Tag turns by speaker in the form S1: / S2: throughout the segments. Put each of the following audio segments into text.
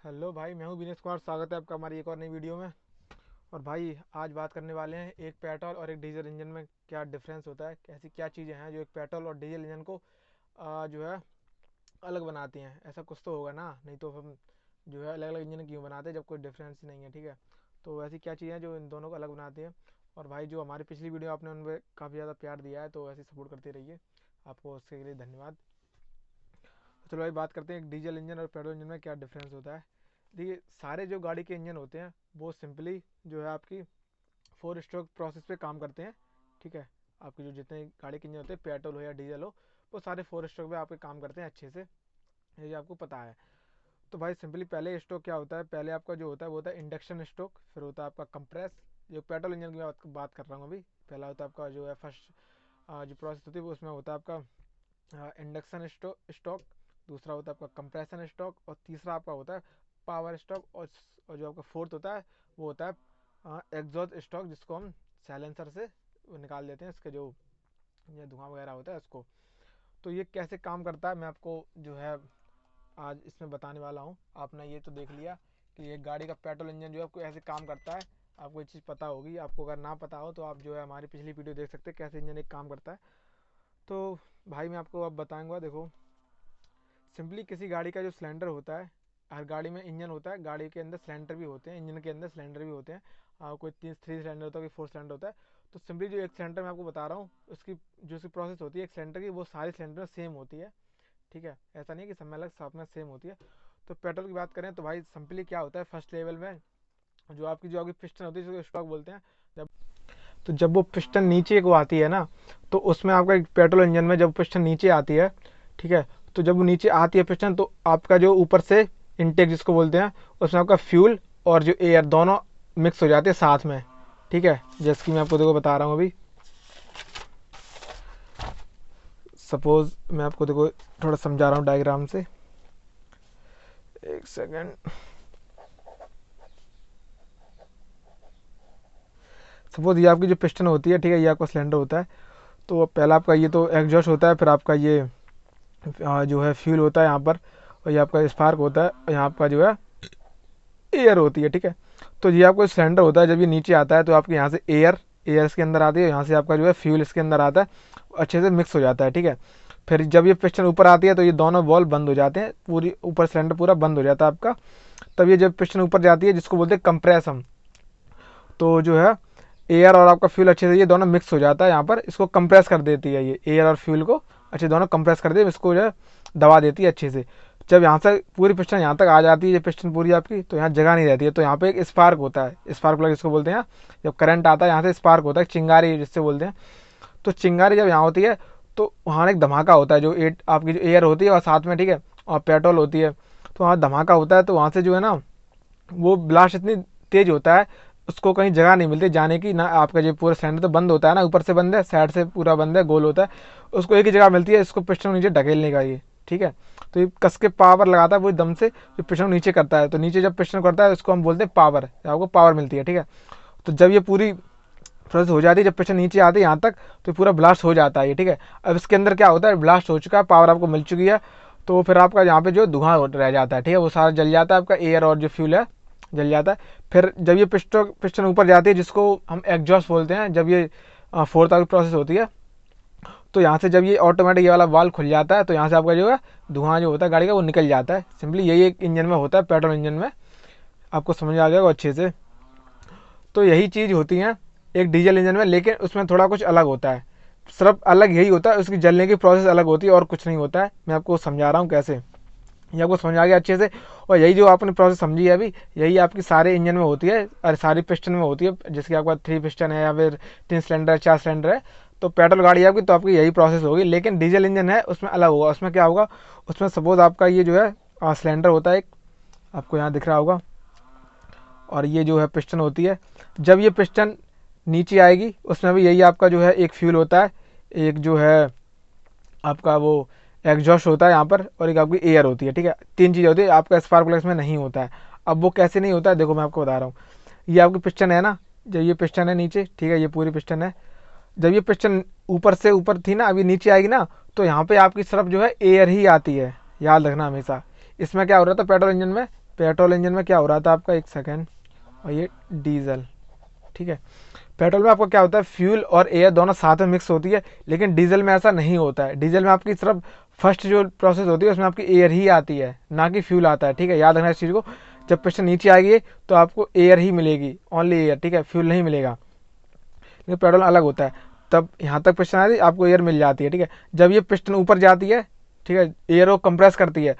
S1: Hello भाई, मैं हूं विनेश कुमार। स्वागत है आपका हमारी एक और नई वीडियो में। और भाई आज बात करने वाले हैं एक पेट्रोल और एक डीजल इंजन में क्या डिफरेंस होता है, कैसी क्या चीज़ें हैं जो एक पेट्रोल और डीजल इंजन को जो है अलग बनाती हैं। ऐसा कुछ तो होगा ना, नहीं तो हम जो है अलग अलग इंजन क्यों बनाते हैं जब कोई डिफरेंस ही नहीं है। ठीक है, तो ऐसी क्या चीज़ें हैं जो इन दोनों को अलग बनाती हैं। और भाई जो हमारी पिछली वीडियो आपने उनमें काफ़ी ज़्यादा प्यार दिया है, तो ऐसे सपोर्ट करते रहिए, आपको उसके लिए धन्यवाद। तो चलो भाई बात करते हैं एक डीजल इंजन और पेट्रोल इंजन में क्या डिफरेंस होता है। देखिए, सारे जो गाड़ी के इंजन होते हैं वो सिंपली जो है आपकी 4 स्ट्रोक प्रोसेस पे काम करते हैं। ठीक है, आपके जो जितने गाड़ी के इंजन होते हैं, पेट्रोल हो या डीजल हो, वो सारे 4 स्ट्रोक पे आपके काम करते हैं अच्छे से, ये आपको पता है। तो भाई सिंपली पहले स्ट्रोक क्या होता है, पहले आपका जो होता है वो होता है इंडक्शन स्ट्रोक, फिर होता है आपका कंप्रेस। जो पेट्रोल इंजन की बात कर रहा हूँ अभी, पहला होता है आपका जो है फर्स्ट जो प्रोसेस होती है वो उसमें होता है आपका इंडक्शन स्ट्रोक, दूसरा होता है आपका कंप्रेशन स्ट्रोक, और तीसरा आपका होता है पावर स्ट्रोक, और जो आपका फोर्थ होता है वो होता है एग्जॉस्ट स्ट्रोक, जिसको हम साइलेंसर से निकाल देते हैं, इसके जो ये धुआं वगैरह होता है उसको। तो ये कैसे काम करता है मैं आपको जो है आज इसमें बताने वाला हूँ। आपने ये तो देख लिया कि एक गाड़ी का पेट्रोल इंजन जो है आपको ऐसे काम करता है, आपको ये चीज़ पता होगी। आपको अगर ना पता हो तो आप जो है हमारी पिछली वीडियो देख सकते हैं कैसे इंजन एक काम करता है। तो भाई मैं आपको अब बताऊंगा। देखो, सिंपली किसी गाड़ी का जो सिलेंडर होता है, हर गाड़ी में इंजन होता है, गाड़ी के अंदर सिलेंडर भी होते हैं, इंजन के अंदर सिलेंडर भी होते हैं। कोई 3 सिलेंडर होता है, कोई 4 सिलेंडर होता है। तो सिंपली जो एक सिलेंडर मैं आपको बता रहा हूँ, उसकी जो उसकी प्रोसेस होती है एक सिलेंडर की, वो सारे सिलेंडर में सेम होती है। ठीक है, ऐसा नहीं है कि सब में अलग, सब में सेम होती है। तो पेट्रोल की बात करें तो भाई सिंपली क्या होता है, फर्स्ट लेवल में जो आपकी पिस्टन होती है, जिसको स्टॉक बोलते हैं। जब तो जब वो पिस्टन नीचे को आती है ना, तो उसमें आपका पेट्रोल इंजन में जब पिस्टन नीचे आती है, ठीक है, तो जब वो नीचे आती है पिस्टन, तो आपका जो ऊपर से इनटेक जिसको बोलते हैं, उसमें आपका फ्यूल और जो एयर दोनों मिक्स हो जाते हैं साथ में। ठीक है, जैसे कि मैं आपको देखो बता रहा हूँ अभी। सपोज मैं आपको देखो थोड़ा समझा रहा हूँ डायग्राम से, एक सेकेंड। सपोज ये आपकी जो पिस्टन होती है, ठीक है, ये आपका सिलेंडर होता है। तो पहला आपका ये तो एग्जॉस्ट होता है, फिर आपका ये जो है फ्यूल होता है यहाँ पर, और ये आपका स्पार्क होता है, और यहाँ आपका जो है एयर होती है। ठीक है, तो ये आपका सिलेंडर होता है, जब ये नीचे आता है तो आपके यहाँ से एयर इसके अंदर आती है, यहाँ से आपका जो है फ्यूल इसके अंदर आता है, अच्छे से मिक्स हो जाता है। ठीक है, फिर जब ये पिस्टन ऊपर आती है तो ये दोनों वॉल्व बंद हो जाते हैं, पूरी ऊपर सिलेंडर पूरा बंद हो जाता है आपका। तब ये जब पिस्टन ऊपर जाती है, जिसको बोलते हैं कंप्रेस हम, तो जो है एयर और आपका फ्यूल अच्छे से ये दोनों मिक्स हो जाता है यहाँ पर, इसको कंप्रेस कर देती है, ये एयर और फ्यूल को अच्छे दोनों कंप्रेस कर देती है, इसको जो है दबा देती है अच्छे से। जब यहाँ से पूरी पिस्टन यहाँ तक आ जाती है, ये पिस्टन पूरी आपकी, तो यहाँ जगह नहीं रहती है, तो यहाँ पे एक स्पार्क होता है, स्पार्क प्लग इसको बोलते हैं। जब करंट आता है यहाँ से स्पार्क होता है, चिंगारी जिससे बोलते हैं। तो चिंगारी जब यहाँ होती है तो वहाँ एक धमाका होता है, जो आपकी जो एयर होती है और साथ में, ठीक है, और पेट्रोल होती है, तो वहाँ धमाका होता है। तो वहाँ से जो है ना, वो ब्लास्ट इतनी तेज होता है, उसको कहीं जगह नहीं मिलती जाने की ना। आपका जो पूरा सिलेंडर तो बंद होता है ना, ऊपर से बंद है, साइड से पूरा बंद है, गोल होता है, उसको एक ही जगह मिलती है, इसको पिस्टन नीचे ढकेलने का ये। ठीक है, तो ये कस के पावर लगाता है वो दम से, जो पिस्टन नीचे करता है, तो नीचे जब पिस्टन करता है उसको हम बोलते हैं पावर, आपको पावर मिलती है। ठीक है, तो जब ये पूरी प्रोसेस हो जाती है, जब पिस्टन नीचे आती है यहाँ तक, तो पूरा ब्लास्ट हो जाता है ये। ठीक है, अब इसके अंदर क्या होता है, ब्लास्ट हो चुका है, पावर आपको मिल चुकी है, तो फिर आपका यहाँ पे जो धुआं रह जाता है, ठीक है, वो सारा जल जाता है, आपका एयर और जो फ्यूल है जल जाता है। फिर जब ये पिस्टन ऊपर जाती है, जिसको हम एग्जॉस्ट बोलते हैं, जब ये फोर्थ आवर प्रोसेस होती है, तो यहाँ से जब ये ऑटोमेटिक ये वाला वाल्व खुल जाता है, तो यहाँ से आपका जो है धुआं जो होता है गाड़ी का वो निकल जाता है। सिंपली यही एक इंजन में होता है, पेट्रोल इंजन में, आपको समझ आ जाएगा अच्छे से। तो यही चीज़ होती है एक डीजल इंजन में, लेकिन उसमें थोड़ा कुछ अलग होता है, सिर्फ अलग यही होता है, उसकी जलने की प्रोसेस अलग होती है और कुछ नहीं होता है। मैं आपको समझा रहा हूँ कैसे, ये आपको समझ आ गया अच्छे से। और यही जो आपने प्रोसेस समझी है अभी, यही आपकी सारे इंजन में होती है और सारी पिस्टन में होती है, जैसे कि आपका 3 पिस्टन है या फिर 3 सिलेंडर 4 सिलेंडर है, तो पेट्रोल गाड़ी आपकी, तो आपकी यही प्रोसेस होगी। लेकिन डीजल इंजन है उसमें अलग होगा। उसमें क्या होगा, उसमें सपोज आपका ये जो है सिलेंडर होता है एक, आपको यहाँ दिख रहा होगा, और ये जो है पिस्टन होती है। जब ये पिस्टन नीचे आएगी, उसमें भी यही आपका जो है एक फ्यूल होता है, एक जो है आपका वो एग्जॉस्ट होता है यहाँ पर, और एक आपकी एयर होती है। ठीक है, 3 चीज़ें होती है, आपका स्पार्क प्लग में नहीं होता है। अब वो कैसे नहीं होता है, देखो मैं आपको बता रहा हूँ। ये आपकी पिस्टन है ना, जब ये पिस्टन है नीचे, ठीक है, ये पूरी पिस्टन है, जब ये पिस्टन ऊपर से ऊपर थी ना, अभी नीचे आएगी ना, तो यहाँ पे आपकी सिर्फ जो है एयर ही आती है, याद रखना हमेशा। इसमें क्या हो रहा था पेट्रोल इंजन में, पेट्रोल इंजन में क्या हो रहा था आपका, एक सेकेंड, और ये डीजल, ठीक है। पेट्रोल में आपको क्या होता है, फ्यूल और एयर दोनों साथ में मिक्स होती है, लेकिन डीजल में ऐसा नहीं होता है। डीजल में आपकी सिर्फ फर्स्ट जो प्रोसेस होती है उसमें आपकी एयर ही आती है, ना कि फ्यूल आता है, ठीक है। याद रखना इस चीज़ को, जब पिस्टन नीचे आएगी तो आपको एयर ही मिलेगी, ओनली एयर, ठीक है, फ्यूल नहीं मिलेगा। लेकिन पेट्रोल अलग होता है, तब यहाँ तक पिस्टन आती है आपको एयर मिल जाती है, ठीक है। जब ये पिस्टन ऊपर जाती है, ठीक है, एयर को कंप्रेस करती है,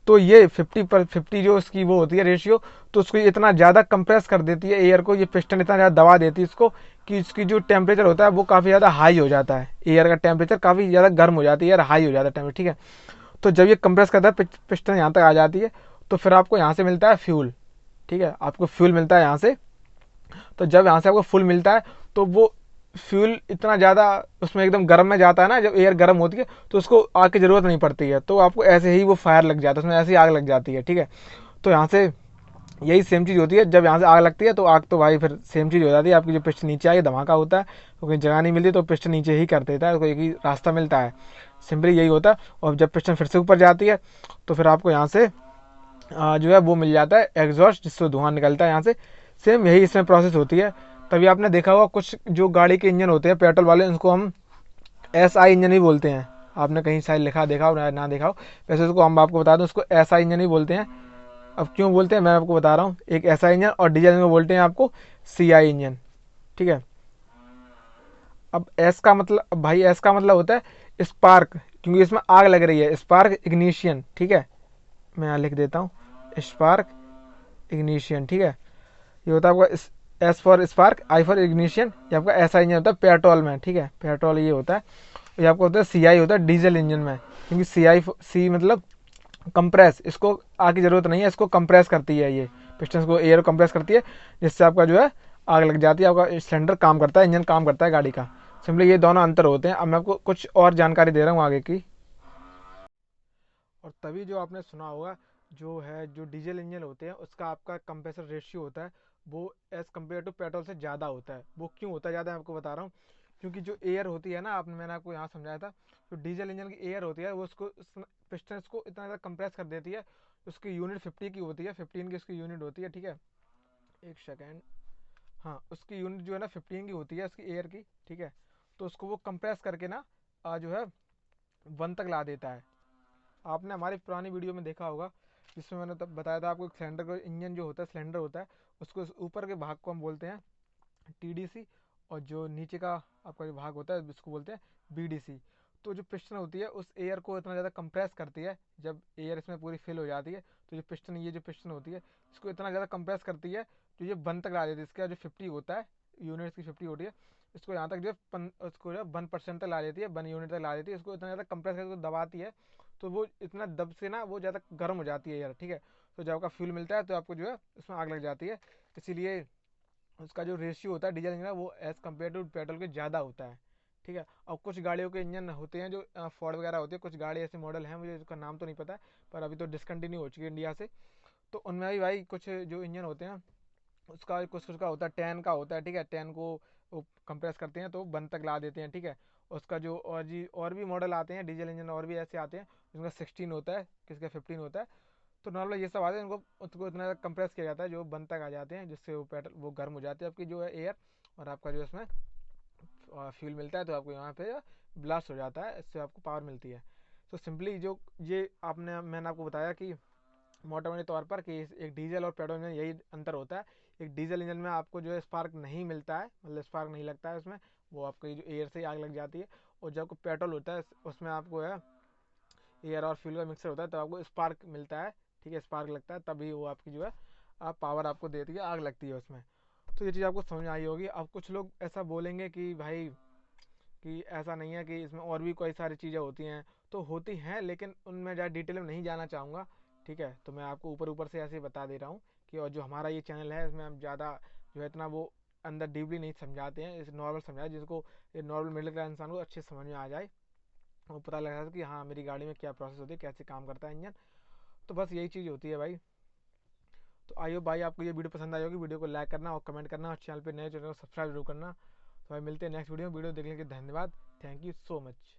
S1: तो ये 50 जो उसकी वो होती है रेशियो, तो उसको इतना ज़्यादा कंप्रेस कर देती है एयर को, ये पिस्टन इतना ज़्यादा दबा देती है इसको कि इसकी जो टेम्परेचर होता है वो काफ़ी ज़्यादा हाई हो जाता है, एयर का टेम्परेचर काफ़ी ज़्यादा गर्म हो जाती है, एयर हाई हो जाता है टेम्परेचर, ठीक है। तो जब ये कंप्रेस करता है पिस्टन यहाँ तक आ जाती है, तो फिर आपको यहाँ से मिलता है फ्यूल, ठीक है, आपको फ्यूल मिलता है यहाँ से। तो जब यहाँ से आपको फुल मिलता है तो वो फ्यूल इतना ज़्यादा उसमें एकदम गर्म में जाता है ना, जब एयर गर्म होती है तो उसको आग की ज़रूरत नहीं पड़ती है, तो आपको ऐसे ही वो फायर लग जाता है, उसमें ऐसी आग लग जाती है, ठीक है। तो यहाँ से यही सेम चीज़ होती है, जब यहाँ से आग लगती है तो आग तो भाई फिर सेम चीज़ हो जाती है, आपकी जो पिस्टन नीचे आई धमाका होता है, तो कहीं जगह नहीं मिलती तो पिस्टन नीचे ही कर देता है, तो एक ही रास्ता मिलता है, सिंपली यही होता है। और जब पिस्टन फिर से ऊपर जाती है तो फिर आपको यहाँ से जो है वो मिल जाता है एग्जॉस्ट, जिससे धुआं निकलता है यहाँ से। सेम यही इसमें प्रोसेस होती है। तभी आपने देखा होगा कुछ जो गाड़ी के इंजन होते हैं पेट्रोल वाले, उनको हम SI इंजन ही बोलते हैं। आपने कहीं शायद लिखा देखा हो ना देखा हो, वैसे उसको हम आपको बता दूं, उसको SI इंजन ही बोलते हैं। अब क्यों बोलते हैं मैं आपको बता रहा हूँ, एक SI इंजन और डीजल इंजन बोलते हैं आपको CI इंजन, ठीक है। अब एस का मतलब, अब भाई एस का मतलब होता है स्पार्क, क्योंकि इसमें आग लग रही है, स्पार्क इग्निशियन, ठीक है। मैं यहाँ लिख देता हूँ स्पार्क इग्निशियन, ठीक है। ये होता है आपका S for spark, I for ignition, ये आपका ऐसा इंजन होता है पेट्रोल में, ठीक है, पेट्रोल ये होता है। ये आपको होता है CI होता है डीजल इंजन में, क्योंकि सी मतलब कंप्रेस, इसको आग की ज़रूरत नहीं है, इसको कंप्रेस करती है, ये पिस्टन को एयर कंप्रेस करती है, जिससे आपका जो है आग लग जाती है, आपका सिलेंडर काम करता है, इंजन काम करता है गाड़ी का। सिंपली ये दोनों अंतर होते हैं। अब मैं आपको कुछ और जानकारी दे रहा हूँ आगे की। और तभी जो आपने सुना होगा, जो है जो डीजल इंजन होते हैं उसका आपका कंप्रेसर रेशियो होता है वो एज़ कम्पेयर टू पेट्रोल से ज़्यादा होता है। वो क्यों होता है ज़्यादा, मैं आपको बता रहा हूँ। क्योंकि जो एयर होती है ना, आपने मैंने आपको यहाँ समझाया था, जो डीजल इंजन की एयर होती है वो उसको पिस्टन्स को इतना ज़्यादा कंप्रेस कर देती है, उसकी यूनिट 50 की होती है, 15 की उसकी यूनिट होती है, ठीक है। एक सेकेंड, हाँ, उसकी यूनिट जो है ना 15 की होती है उसकी एयर की, ठीक है। तो उसको वो कंप्रेस करके ना जो है 1 तक ला देता है। आपने हमारी पुरानी वीडियो में देखा होगा, जिसमें मैंने तब बताया था आपको, सिलेंडर का इंजन जो होता है, सिलेंडर होता है, उसको ऊपर के भाग को हम बोलते हैं TDC, और जो नीचे का आपका जो भाग होता है उसको बोलते हैं BDC। तो जो पिस्टन होती है उस एयर को इतना ज़्यादा कंप्रेस करती है, जब एयर इसमें पूरी फिल हो जाती है तो जो पिस्टन, ये जो पिस्टन होती है इसको इतना ज़्यादा कंप्रेस करती है, जो ये 1 तक ला देती है। इसका जो 50 होता है, यूनिट्स की 50 होती है, इसको यहाँ तक जो उसको जो 1% तक ला देती है, 1 यूनिट तक ला देती है, इसको इतना ज़्यादा कंप्रेस करके दबाती है, तो वो इतना दब से ना वो ज़्यादा गर्म हो जाती है एयर, ठीक है। तो जब आपका फ्यूल मिलता है तो आपको जो है उसमें आग लग जाती है। इसीलिए उसका जो रेशियो होता है डीजल इंजन का, वो एज़ कम्पेयर टू पेट्रोल के ज़्यादा होता है, ठीक है। और कुछ गाड़ियों के इंजन होते हैं जो फोर्ड वगैरह होती है, कुछ गाड़ी ऐसे मॉडल हैं, मुझे उसका नाम तो नहीं पता है, पर अभी तो डिसकंटिन्यू हो चुकी है इंडिया से। तो उनमें भी भाई कुछ जो इंजन होते हैं उसका कुछ कुछ का होता है, 10 का होता है, ठीक है, 10 को वो कंप्रेस करते हैं तो 1 तक ला देते हैं, ठीक है। उसका जो और भी मॉडल आते हैं डीजल इंजन, और भी ऐसे आते हैं जिनका 16 होता है, किसका 15 होता है। तो नॉर्मल ये सब आते हैं, इनको उसको इतना कंप्रेस किया जाता है जो 1 तक आ जाते हैं, जिससे वो पेट्रोल वो गर्म हो जाती है आपकी जो है एयर, और आपका जो इसमें फ्यूल मिलता है तो आपको यहाँ पे ब्लास्ट हो जाता है, इससे आपको पावर मिलती है। तो सिंपली जो ये मैंने आपको बताया कि मोटे मोटे तौर पर कि एक डीजल और पेट्रोल इंजन यही अंतर होता है। एक डीजल इंजन में आपको जो है स्पार्क नहीं मिलता है, मतलब स्पार्क नहीं लगता है उसमें, वो आपको जो एयर से ही आग लग जाती है। और जब पेट्रोल होता है उसमें आपको है एयर और फ्यूल का मिक्सर होता है, तो आपको स्पार्क मिलता है, ठीक है, स्पार्क लगता है, तभी वो आपकी जो है पावर आपको देती है, आग लगती है उसमें। तो ये चीज़ आपको समझ में आई होगी। अब कुछ लोग ऐसा बोलेंगे कि भाई कि ऐसा नहीं है, कि इसमें और भी कई सारी चीज़ें होती हैं, तो होती हैं, लेकिन उनमें ज़्यादा डिटेल में नहीं जाना चाहूँगा, ठीक है। तो मैं आपको ऊपर ऊपर से ऐसे ही बता दे रहा हूँ कि, और जो हमारा ये चैनल है इसमें हम ज़्यादा जो है इतना वो अंदर डीपली नहीं समझाते हैं, इस नॉर्मल समझाए, जिसको ये नॉर्मल मिडिल क्लास इंसान को अच्छे समझ में आ जाए, वो पता लगा कि हाँ मेरी गाड़ी में क्या प्रोसेस होती है, कैसे काम करता है इंजन। तो बस यही चीज़ होती है भाई। तो आई होप भाई आपको ये वीडियो पसंद आई होगी। वीडियो को लाइक करना और कमेंट करना, और चैनल पे नए चैनल को सब्सक्राइब जरूर करना। तो भाई मिलते हैं नेक्स्ट वीडियो में। वीडियो देखने के लिए धन्यवाद। Thank you so much.